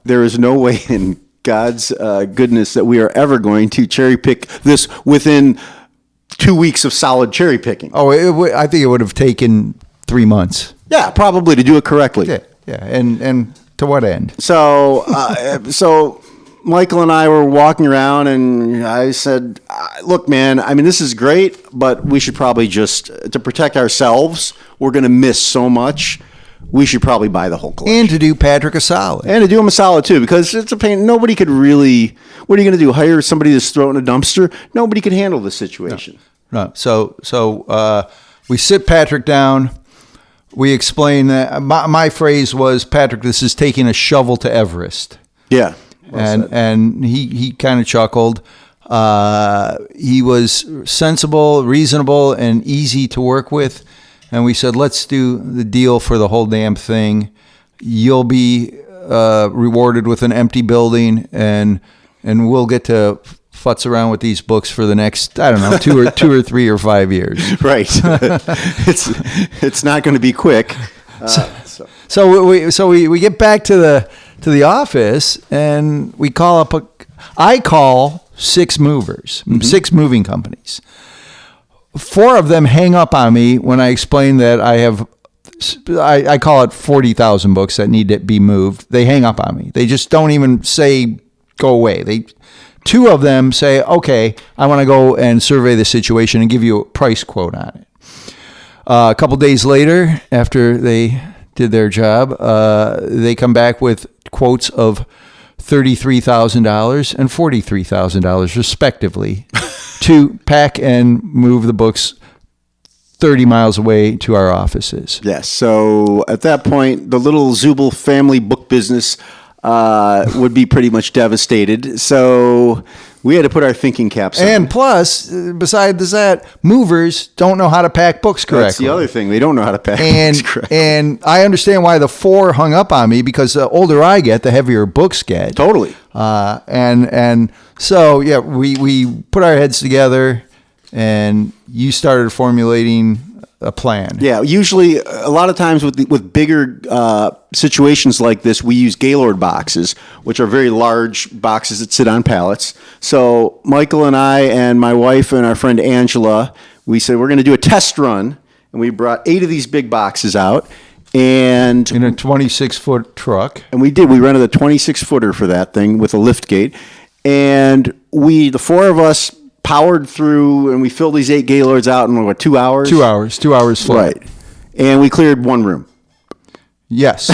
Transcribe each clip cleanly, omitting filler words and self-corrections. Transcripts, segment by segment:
there is no way in God's goodness that we are ever going to cherry pick this within 2 weeks of solid cherry picking. Oh, I think it would have taken 3 months. Yeah, probably, to do it correctly. Yeah. And to what end? So, so Michael and I were walking around, and I said, "Look, man, I mean, this is great, but we should probably just, to protect ourselves, we're going to miss so much. We should probably buy the whole collection. And to do Patrick a solid. And to do him a solid, too, because it's a pain. Nobody could really, what are you going to do, hire somebody to throw it in a dumpster? Nobody could handle the situation. No. So we sit Patrick down. We explain that. My phrase was, Patrick, this is taking a shovel to Everest. Yeah. And he kind of chuckled. He was sensible, reasonable, and easy to work with. And we said, let's do the deal for the whole damn thing. You'll be rewarded with an empty building, and we'll get to futz around with these books for the next, I don't know, two or 3 or 5 years. Right. It's not going to be quick. So we get back to the office, and we call up I call 6 movers, 6 moving companies. 4 of them hang up on me when I explain that I call it 40,000 books that need to be moved. They hang up on me. They just don't even say, go away. 2 of them say, okay, I want to go and survey the situation and give you a price quote on it. A couple days later, after they did their job, they come back with quotes of $33,000 and $43,000 respectively to pack and move the books 30 miles away to our offices. Yes. So at that point, the little Zubal family book business would be pretty much devastated. So we had to put our thinking caps on. And plus, besides that, movers don't know how to pack books correctly. That's the other thing. They don't know how to pack books correctly. And I understand why the 4 hung up on me, because the older I get, the heavier books get. Totally. And so, yeah, we put our heads together, and you started formulating a plan. Yeah, usually a lot of times with bigger situations like this, we use Gaylord boxes, which are very large boxes that sit on pallets. So Michael and I and my wife and our friend Angela, we said we're going to do a test run, and we brought 8 of these big boxes out. And in a 26-foot truck. And we did. We rented a 26-footer for that thing with a lift gate. And the 4 of us powered through, and we filled these 8 Gaylords out in, 2 hours? 2 hours. 2 hours flat. Right. And we cleared 1 room. Yes.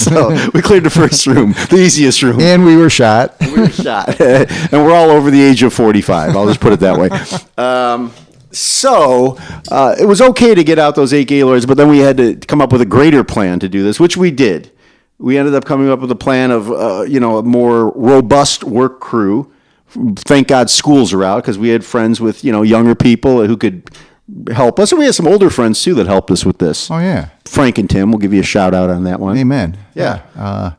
So we cleared the first room, the easiest room. And we were shot. And we're all over the age of 45. I'll just put it that way. So it was okay to get out those 8 Gaylords, but then we had to come up with a greater plan to do this, which we did. We ended up coming up with a plan of, a more robust work crew. Thank God schools are out, because we had friends with, younger people who could help us. And we had some older friends, too, that helped us with this. Oh, yeah. Frank and Tim, we'll give you a shout out on that one. Amen. Yeah.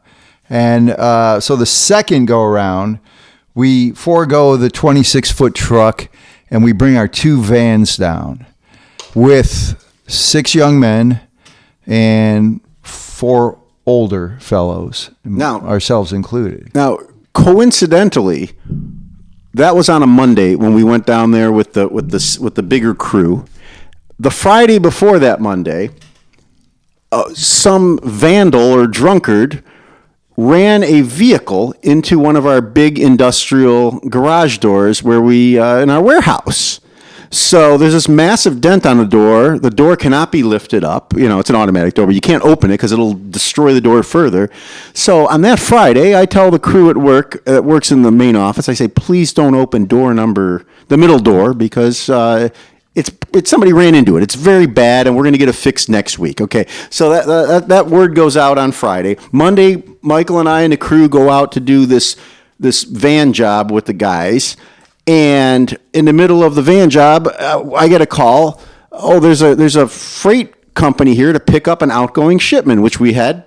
So the second go around, we forego the 26-foot truck, and we bring our 2 vans down with 6 young men and 4 older fellows, now, ourselves included. Now, coincidentally, that was on a Monday when we went down there with the bigger crew. The Friday before that Monday, some vandal or drunkard ran a vehicle into one of our big industrial garage doors where we in our warehouse. So there's this massive dent on the door. The door cannot be lifted up. It's an automatic door, but you can't open it because it'll destroy the door further. So on that Friday, I tell the crew at work that works in the main office, I say, please don't open the middle door, because it's somebody ran into it. It's very bad, and we're going to get it fixed next week. Okay, so that word goes out on Friday. Monday, Michael and I and the crew go out to do this van job with the guys. And in the middle of the van job, I get a call. Oh, there's a freight company here to pick up an outgoing shipment, which we had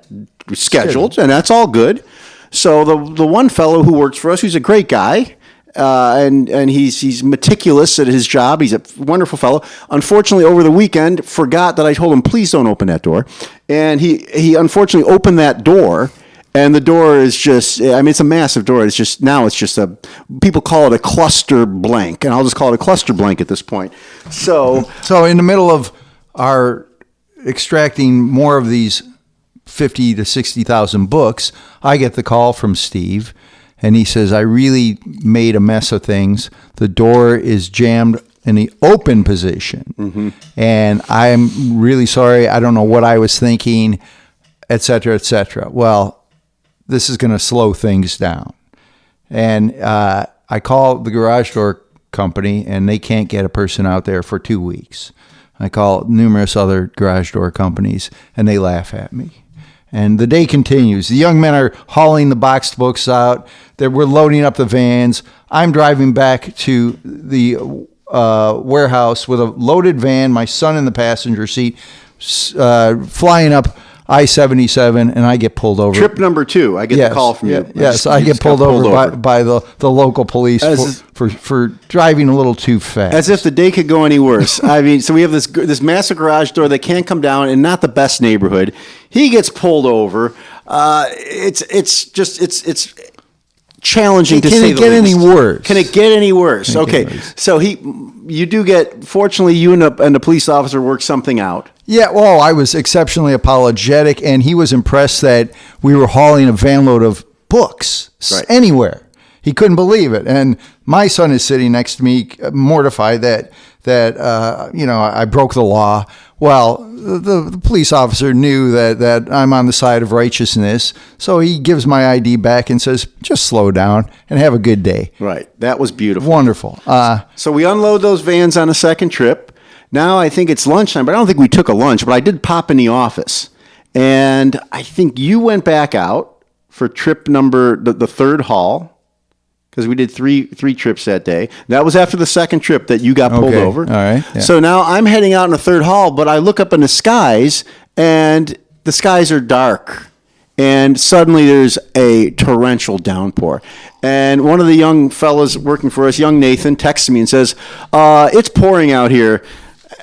scheduled, and that's all good. So the one fellow who works for us, who's a great guy, and he's meticulous at his job. He's a wonderful fellow. Unfortunately, over the weekend, forgot that I told him, please don't open that door. And he unfortunately opened that door And the door is just, I mean, it's a massive door. It's just, now it's just people call it a cluster blank. And I'll just call it a cluster blank at this point. So in the middle of our extracting more of these 50 to 60,000 books, I get the call from Steve, and he says, I really made a mess of things. The door is jammed in the open position, and I'm really sorry. I don't know what I was thinking, et cetera, et cetera. Well, this is going to slow things down. And I call the garage door company, and they can't get a person out there for 2 weeks. I call numerous other garage door companies, and they laugh at me. And the day continues. The young men are hauling the boxed books out. We're loading up the vans. I'm driving back to the warehouse with a loaded van, my son in the passenger seat, flying up I-77, and I get pulled over. Trip number 2, I get the call from you. Yes, I get pulled over by the local police for driving a little too fast. As if the day could go any worse. I mean, so we have this massive garage door that can't come down in not the best neighborhood. He gets pulled over. It's challenging to say the least. Can it get any worse? Can it get any worse? Okay, so you do get, fortunately, you and the police officer work something out. Yeah, well, I was exceptionally apologetic, and he was impressed that we were hauling a van load of books anywhere. He couldn't believe it. And my son is sitting next to me, mortified that I broke the law. Well, the police officer knew that I'm on the side of righteousness, so he gives my ID back and says, just slow down and have a good day. Right. That was beautiful. Wonderful. So we unload those vans on a second trip. Now I think it's lunchtime, but I don't think we took a lunch, but I did pop in the office. And I think you went back out for trip number, the third haul, because we did three trips that day. That was after the second trip that you got pulled over. All right. Yeah. So now I'm heading out in the third haul, but I look up in the skies, and the skies are dark. And suddenly there's a torrential downpour. And one of the young fellas working for us, young Nathan, texts me and says, it's pouring out here.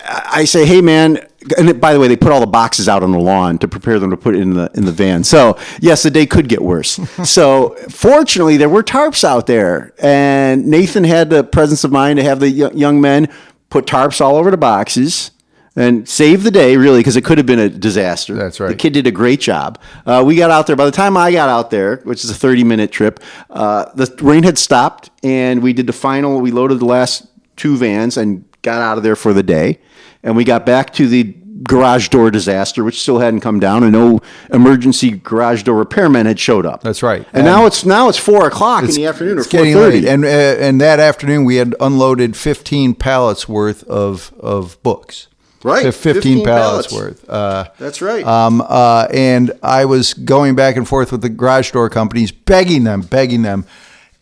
I say, hey, man, and by the way, they put all the boxes out on the lawn to prepare them to put in the van. So, yes, the day could get worse. So, fortunately, there were tarps out there. And Nathan had the presence of mind to have the young men put tarps all over the boxes and save the day, really, because it could have been a disaster. That's right. The kid did a great job. We got out there. By the time I got out there, which is a 30-minute trip, the rain had stopped, and we did we loaded the last 2 vans and got out of there for the day. And we got back to the garage door disaster, which still hadn't come down, and no emergency garage door repairman had showed up. That's right. And now it's 4:00 in the afternoon, or 4:30. And that afternoon we had unloaded 15 pallets worth of books. Right, 15 pallets worth. That's right. And I was going back and forth with the garage door companies, begging them.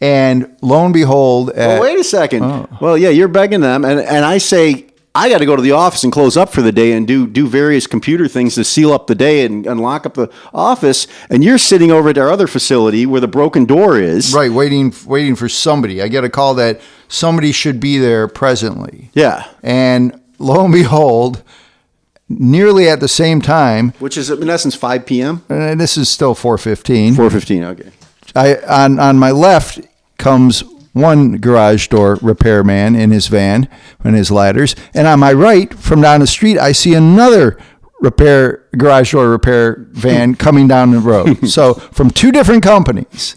And lo and behold, wait a second. Well, yeah, you're begging them, and I say, I got to go to the office and close up for the day and do various computer things to seal up the day and lock up the office. And you're sitting over at our other facility where the broken door is. Right, waiting for somebody. I get a call that somebody should be there presently. Yeah. And lo and behold, nearly at the same time, which is in essence 5 p.m. And this is still 4:15. 4:15. Okay. On my left comes one garage door repairman in his van and his ladders, and on my right, from down the street, I see another garage door repair van coming down the road. So from 2 different companies.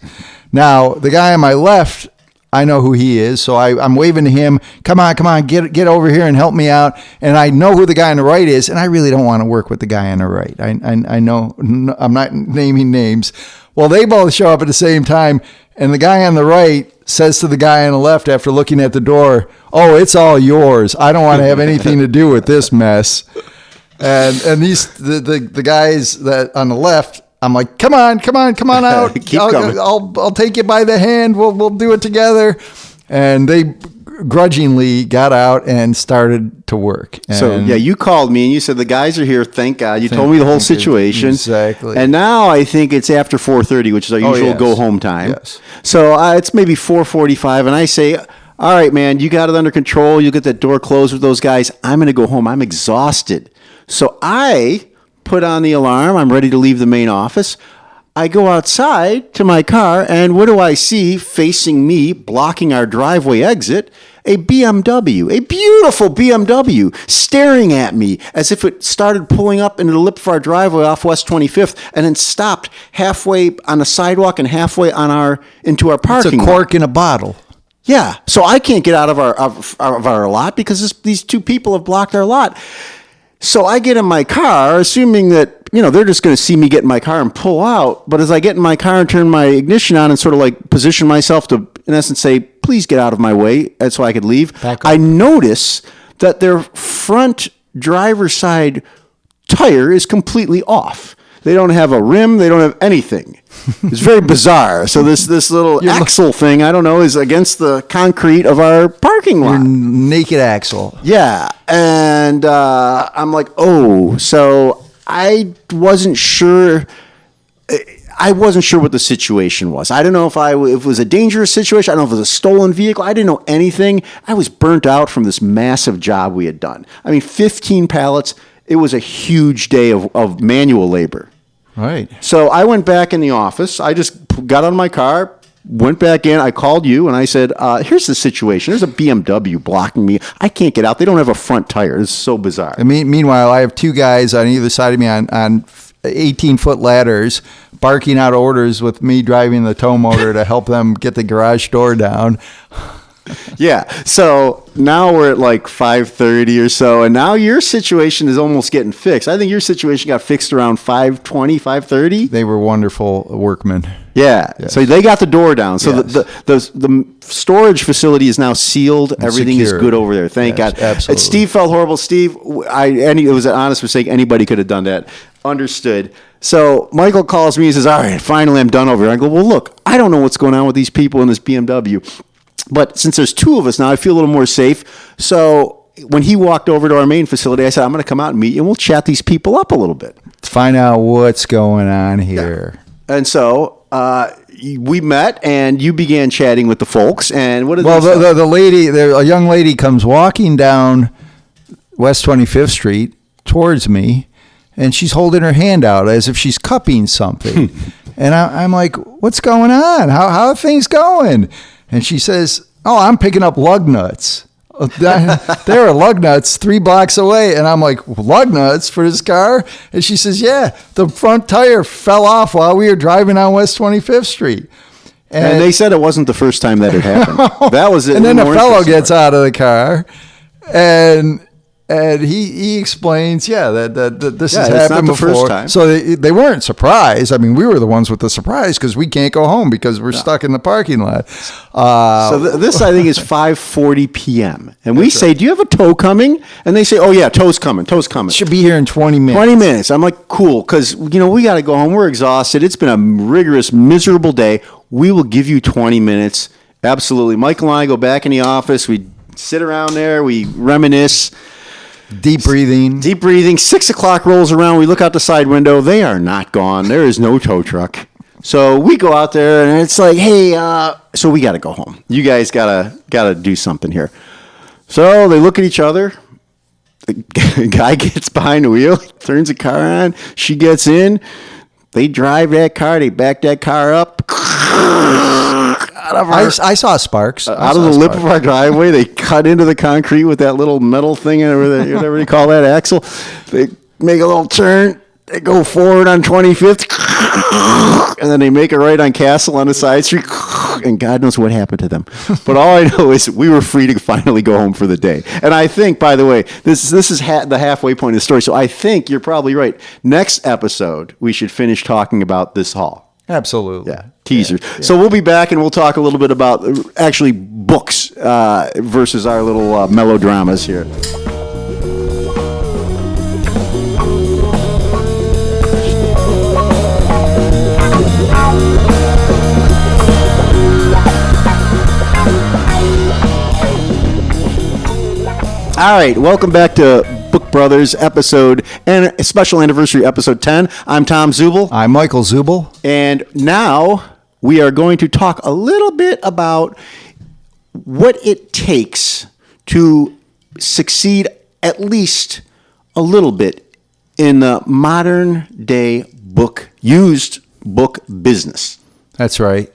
Now the guy on my left, I know who he is, so I'm waving to him. Come on, get over here and help me out. And I know who the guy on the right is, and I really don't want to work with the guy on the right. I know I'm not naming names. Well, they both show up at the same time, and the guy on the right says to the guy on the left after looking at the door, "Oh, it's all yours. I don't want to have anything to do with this mess." And the guys that on the left, I'm like, come on out. Keep coming. I'll take you by the hand. We'll do it together. And they grudgingly got out and started to work. And so, yeah, you called me and you said, the guys are here. Thank God. You told me the whole situation. Exactly. And now I think it's after 4:30, which is our usual go-home time. Yes. So it's maybe 4:45, and I say, all right, man, you got it under control. You get that door closed with those guys. I'm going to go home. I'm exhausted. So I put on the alarm. I'm ready to leave the main office. I go outside to my car, and what do I see facing me, blocking our driveway exit? A BMW, a beautiful BMW, staring at me as if it started pulling up into the lip of our driveway off West 25th and then stopped halfway on the sidewalk and halfway into our parking lot. It's a cork in a bottle. Yeah, so I can't get out of our lot because these two people have blocked our lot. So I get in my car, assuming that, they're just going to see me get in my car and pull out. But as I get in my car and turn my ignition on and sort of like position myself to, in essence, say, please get out of my way, so I could leave, I notice that their front driver's side tire is completely off. They don't have a rim. They don't have anything. It's very bizarre. So this little axle thing, I don't know, is against the concrete of our parking lot. Your naked axle. Yeah. And I'm like, oh. So I wasn't sure. I wasn't sure what the situation was. I don't know if it was a dangerous situation. I don't know if it was a stolen vehicle. I didn't know anything. I was burnt out from this massive job we had done. 15 pallets. It was a huge day of manual labor. Right. So I went back in the office. I just got out of my car, went back in. I called you and I said, here's the situation. There's a BMW blocking me. I can't get out. They don't have a front tire. This is so bizarre. Meanwhile, I have two guys on either side of me on 18-foot ladders barking out orders with me driving the tow motor to help them get the garage door down. Yeah. So now we're at like 5:30 or so, and now your situation is almost getting fixed. I think your situation got fixed around 5:20, 5:30. They were wonderful workmen. Yeah. Yes. So they got the door down. So yes. the storage facility is now sealed. And everything secure. Is good over there. Thank God. Absolutely. Steve felt horrible. Steve, it was an honest mistake. Anybody could have done that. Understood. So Michael calls me. He says, all right, finally I'm done over here. I go, well, look, I don't know what's going on with these people in this BMW. But since there's two of us now, I feel a little more safe. So when he walked over to our main facility, I said, I'm going to come out and meet you, and we'll chat these people up a little bit. Let's find out what's going on here. Yeah. And so we met, and you began chatting with the folks. And what did a young lady comes walking down West 25th Street towards me, and she's holding her hand out as if she's cupping something. And I'm like, what's going on? How are things going? And she says, oh, I'm picking up lug nuts. There are lug nuts 3 blocks away. And I'm like, lug nuts for this car? And she says, yeah, the front tire fell off while we were driving on West 25th Street. And they said it wasn't the first time that it happened. That was it. And then the fellow gets out of the car and he explains, that this has happened before. First time. So they weren't surprised. We were the ones with the surprise because we can't go home because we're stuck in the parking lot. So this, I think, is 5:40 p.m. And we say, do you have a tow coming? And they say, oh, yeah, tow's coming. Should be here in 20 minutes. 20 minutes. I'm like, cool, because, we got to go home. We're exhausted. It's been a rigorous, miserable day. We will give you 20 minutes. Absolutely. Michael and I go back in the office. We sit around there. We reminisce. Deep breathing. 6 o'clock rolls around. We look out the side window. They are not gone. There is no tow truck. So we go out there, and it's like, hey, so we got to go home. You guys gotta do something here. So they look at each other. The guy gets behind the wheel, turns the car on. She gets in. They drive that car. They back that car up. I saw sparks. Out of the lip of our driveway, they cut into the concrete with that little metal thing, whatever you call that, axle. They make a little turn. They go forward on 25th, and then they make a right on Castle on the side street, and God knows what happened to them. But all I know is we were free to finally go home for the day. And I think, by the way, this is the halfway point of the story, so I think you're probably right. Next episode, we should finish talking about this haul. Absolutely. Yeah. Teasers. Yeah. So we'll be back and we'll talk a little bit about actually books versus our little melodramas here. All right. Welcome back to Book Brothers episode and a special anniversary episode 10. I'm Tom Zubal. I'm Michael Zubal. And now we are going to talk a little bit about what it takes to succeed at least a little bit in the modern day used book business. That's right.